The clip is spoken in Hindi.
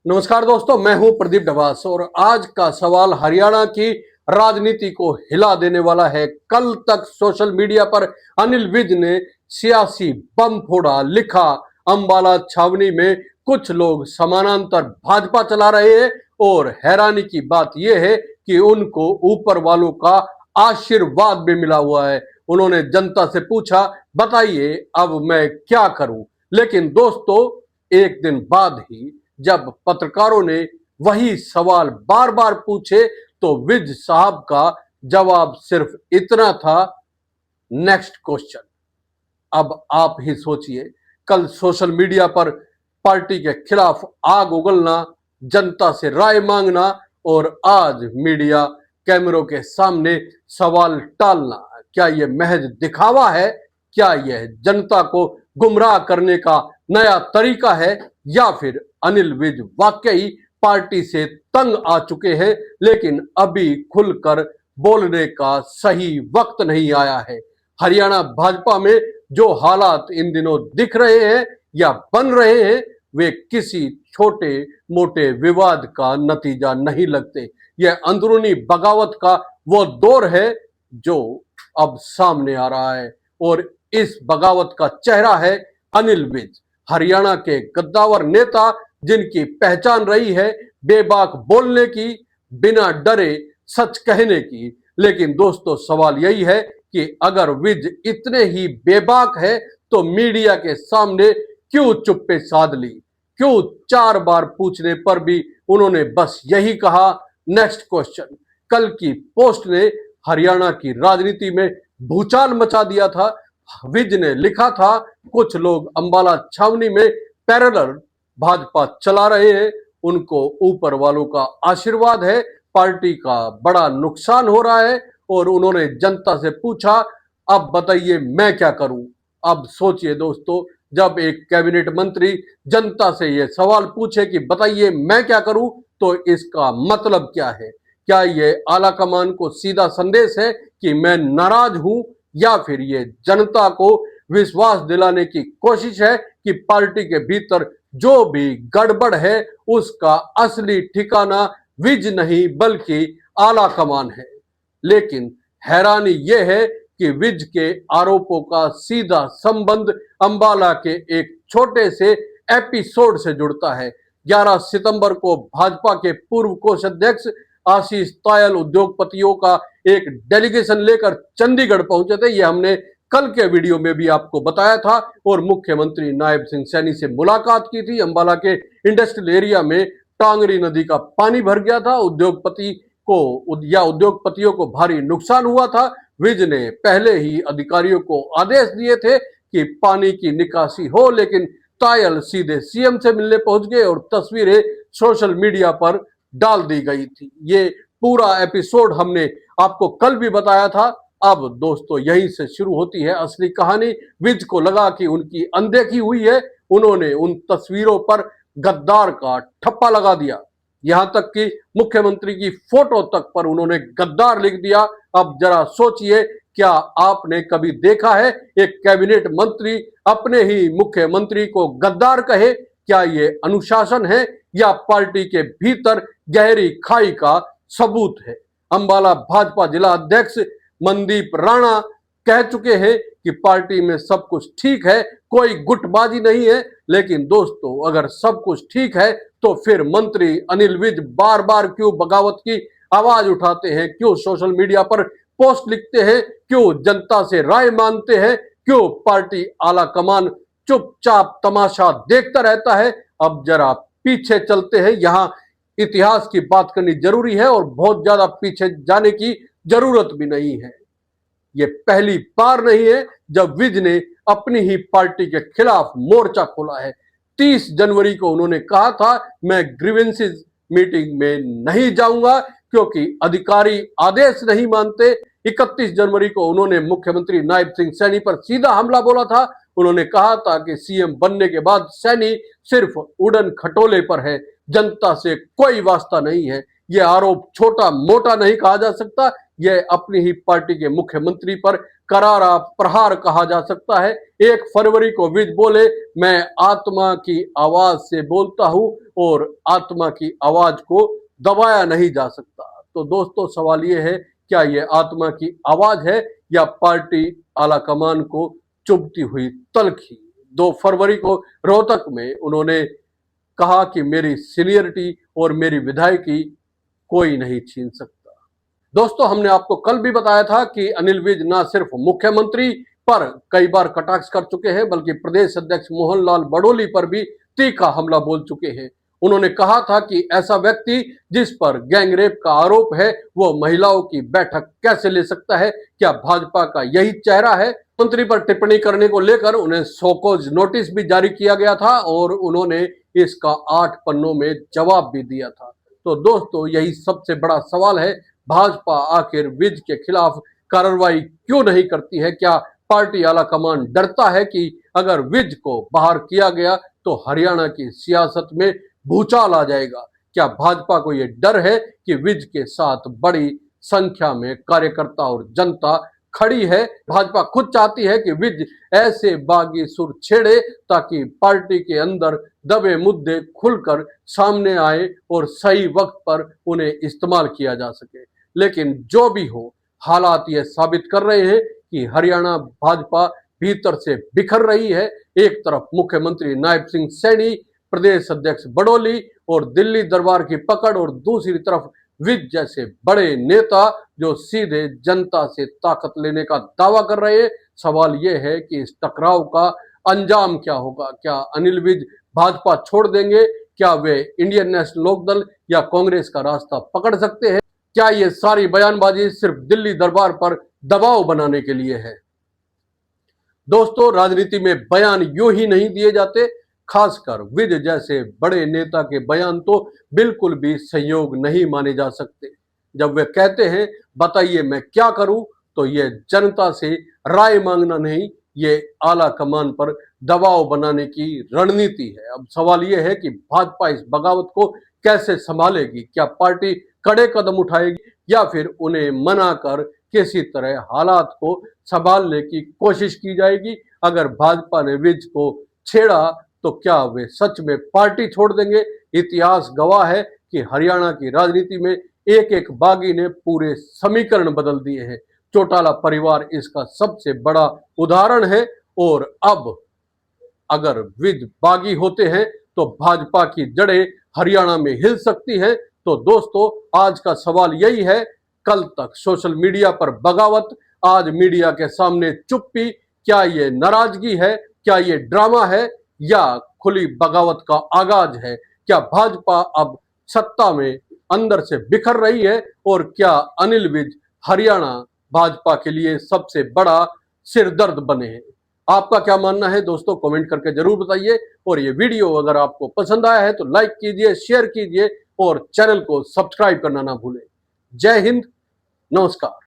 नमस्कार दोस्तों, मैं हूं प्रदीप डबास और आज का सवाल हरियाणा की राजनीति को हिला देने वाला है। कल तक सोशल मीडिया पर अनिल विज ने सियासी बम फोड़ा, लिखा अंबाला छावनी में कुछ लोग समानांतर भाजपा चला रहे हैं और हैरानी की बात यह है कि उनको ऊपर वालों का आशीर्वाद भी मिला हुआ है। उन्होंने जनता से पूछा, बताइए अब मैं क्या करूं। लेकिन दोस्तों, एक दिन बाद ही जब पत्रकारों ने वही सवाल बार बार पूछे तो विज साहब का जवाब सिर्फ इतना था, नेक्स्ट क्वेश्चन। अब आप ही सोचिए, कल सोशल मीडिया पर पार्टी के खिलाफ आग उगलना, जनता से राय मांगना और आज मीडिया कैमरों के सामने सवाल टालना, क्या यह महज दिखावा है? क्या यह जनता को गुमराह करने का नया तरीका है या फिर अनिल विज वाकई पार्टी से तंग आ चुके हैं लेकिन अभी खुलकर बोलने का सही वक्त नहीं आया है? हरियाणा भाजपा में जो हालात इन दिनों दिख रहे हैं या बन रहे हैं वे किसी छोटे मोटे विवाद का नतीजा नहीं लगते। यह अंदरूनी बगावत का वो दौर है जो अब सामने आ रहा है और इस बगावत का चेहरा है अनिल विज, हरियाणा के कद्दावर नेता जिनकी पहचान रही है बेबाक बोलने की, बिना डरे सच कहने की। लेकिन दोस्तों, सवाल यही है कि अगर विज इतने ही बेबाक है तो मीडिया के सामने क्यों चुप्पे साध ली? क्यों 4 बार पूछने पर भी उन्होंने बस यही कहा, नेक्स्ट क्वेश्चन। कल की पोस्ट ने हरियाणा की राजनीति में भूचाल मचा दिया था। विज ने लिखा था, कुछ लोग अंबाला छावनी में पैरेलल भाजपा चला रहे हैं, उनको ऊपर वालों का आशीर्वाद है, पार्टी का बड़ा नुकसान हो रहा है। और उन्होंने जनता से पूछा, अब बताइए मैं क्या करूं। अब सोचिए दोस्तों, जब एक कैबिनेट मंत्री जनता से यह सवाल पूछे कि बताइए मैं क्या करूं, तो इसका मतलब क्या है? क्या यह आला कमान को सीधा संदेश है कि मैं नाराज हूं या फिर ये जनता को विश्वास दिलाने की कोशिश है कि पार्टी के भीतर जो भी गड़बड़ है उसका असली ठिकाना विज नहीं बल्कि आला कमान है? लेकिन हैरानी यह है कि विज के आरोपों का सीधा संबंध अंबाला के एक छोटे से एपिसोड से जुड़ता है। 11 सितंबर को भाजपा के पूर्व कोषाध्यक्ष आशीष तायल उद्योगपतियों का एक डेलीगेशन लेकर चंडीगढ़ पहुंचे थे। यह हमने कल के वीडियो में भी आपको बताया था और मुख्यमंत्री नायब सिंह सैनी से मुलाकात की थी। अंबाला के इंडस्ट्रियल एरिया में टांगरी नदी का पानी भर गया था, उद्योगपतियों को भारी नुकसान हुआ था। विज ने पहले ही अधिकारियों को आदेश दिए थे कि पानी की निकासी हो, लेकिन तायल सीधे सीएम से मिलने पहुंच गए और तस्वीरें सोशल मीडिया पर डाल दी गई थी। ये पूरा एपिसोड हमने आपको कल भी बताया था। अब दोस्तों, यहीं से शुरू होती है असली कहानी। विज को लगा कि उनकी अनदेखी हुई है, उन्होंने उन तस्वीरों पर गद्दार का ठप्पा लगा दिया। यहां तक कि मुख्यमंत्री की फोटो तक पर उन्होंने गद्दार लिख दिया। अब जरा सोचिए, क्या आपने कभी देखा है एक कैबिनेट मंत्री अपने ही मुख्यमंत्री को गद्दार कहे? क्या ये अनुशासन है या पार्टी के भीतर गहरी खाई का सबूत है? अंबाला भाजपा जिला अध्यक्ष मनदीप राणा कह चुके हैं कि पार्टी में सब कुछ ठीक है, कोई गुटबाजी नहीं है। लेकिन दोस्तों, अगर सब कुछ ठीक है तो फिर मंत्री अनिल विज बार बार क्यों बगावत की आवाज उठाते हैं? क्यों सोशल मीडिया पर पोस्ट लिखते हैं? क्यों जनता से राय मांगते हैं? क्यों पार्टी आला कमान चुपचाप तमाशा देखता रहता है? अब जरा पीछे चलते हैं। यहाँ इतिहास की बात करनी जरूरी है और बहुत ज्यादा पीछे जाने की जरूरत भी नहीं है। ये पहली बार नहीं है जब विज ने अपनी ही पार्टी के खिलाफ मोर्चा खोला है। 30 जनवरी को उन्होंने कहा था, मैं ग्रीवेंसेस मीटिंग में नहीं जाऊंगा क्योंकि अधिकारी आदेश नहीं मानते। 31 जनवरी को उन्होंने मुख्यमंत्री नायब सिंह सैनी पर सीधा हमला बोला था। उन्होंने कहा था कि सीएम बनने के बाद सैनी सिर्फ उड़न खटोले पर है, जनता से कोई वास्ता नहीं है। यह आरोप छोटा मोटा नहीं कहा जा सकता, यह अपनी ही पार्टी के मुख्यमंत्री पर करारा प्रहार कहा जा सकता है। 1 फरवरी को विज बोले, मैं आत्मा की आवाज से बोलता हूं और आत्मा की आवाज को दबाया नहीं जा सकता। तो दोस्तों सवाल यह है, क्या यह आत्मा की आवाज है या पार्टी आलाकमान को चुभती हुई तलखी? 2 फरवरी को रोहतक में उन्होंने कहा कि मेरी सीनियरिटी और मेरी विधायकी कोई नहीं छीन सकता। दोस्तों हमने आपको कल भी बताया था कि अनिल विज न सिर्फ मुख्यमंत्री पर कई बार कटाक्ष कर चुके हैं बल्कि प्रदेश अध्यक्ष मोहन लाल बड़ोली पर भी तीखा हमला बोल चुके हैं। उन्होंने कहा था कि ऐसा व्यक्ति जिस पर गैंगरेप का आरोप है वो महिलाओं की बैठक कैसे ले सकता है? क्या भाजपा का यही चेहरा है? मंत्री पर टिप्पणी करने को लेकर उन्हें शोकॉज नोटिस भी जारी किया गया था और उन्होंने इसका 8 पन्नों में जवाब भी दिया था। तो दोस्तों यही सबसे बड़ा सवाल है, भाजपा आखिर विज के खिलाफ कार्रवाई क्यों नहीं करती है? क्या पार्टी आलाकमान डरता है कि अगर विज को बाहर किया गया तो हरियाणा की सियासत में भूचाल आ जाएगा? क्या भाजपा को यह डर है कि विज के साथ बड़ी संख्या में कार्यकर्ता और जनता खड़ी है? भाजपा खुद चाहती है कि विज ऐसे बागी सुर छेड़े ताकि पार्टी के अंदर दबे मुद्दे खुलकर सामने आए और सही वक्त पर उन्हें इस्तेमाल किया जा सके। लेकिन जो भी हो, हालात ये साबित कर रहे हैं कि हरियाणा भाजपा भीतर से बिखर रही है। एक तरफ मुख्यमंत्री नायब सिंह सैनी, प्रदेश अध्यक्ष बड़ोली और दिल्ली दरबार की पकड़ और दूसरी तरफ विज जैसे बड़े नेता जो सीधे जनता से ताकत लेने का दावा कर रहे हैं। सवाल यह है कि इस टकराव का अंजाम क्या होगा? क्या अनिल विज भाजपा छोड़ देंगे? क्या वे इंडियन नेशनल लोकदल या कांग्रेस का रास्ता पकड़ सकते हैं? क्या ये सारी बयानबाजी सिर्फ दिल्ली दरबार पर दबाव बनाने के लिए है? दोस्तों राजनीति में बयान यूं ही नहीं दिए जाते, खासकर विज जैसे बड़े नेता के बयान तो बिल्कुल भी सहयोग नहीं माने जा सकते। जब वे कहते हैं बताइए मैं क्या करूं, तो ये जनता से राय मांगना नहीं, ये आला कमान पर दबाव बनाने की रणनीति है। अब सवाल यह है कि भाजपा इस बगावत को कैसे संभालेगी? क्या पार्टी कड़े कदम उठाएगी या फिर उन्हें मना कर किसी तरह हालात को संभालने की कोशिश की जाएगी? अगर भाजपा ने विज को छेड़ा तो क्या वे सच में पार्टी छोड़ देंगे? इतिहास गवाह है कि हरियाणा की राजनीति में एक एक बागी ने पूरे समीकरण बदल दिए हैं। चौटाला परिवार इसका सबसे बड़ा उदाहरण है और अब अगर विज बागी होते हैं तो भाजपा की जड़ें हरियाणा में हिल सकती हैं। तो दोस्तों आज का सवाल यही है, कल तक सोशल मीडिया पर बगावत, आज मीडिया के सामने चुप्पी, क्या ये नाराजगी है? क्या ये ड्रामा है या खुली बगावत का आगाज है? क्या भाजपा अब सत्ता में अंदर से बिखर रही है और क्या अनिल विज हरियाणा भाजपा के लिए सबसे बड़ा सिरदर्द बने हैं? आपका क्या मानना है दोस्तों, कमेंट करके जरूर बताइए। और ये वीडियो अगर आपको पसंद आया है तो लाइक कीजिए, शेयर कीजिए और चैनल को सब्सक्राइब करना ना भूलें। जय हिंद, नमस्कार।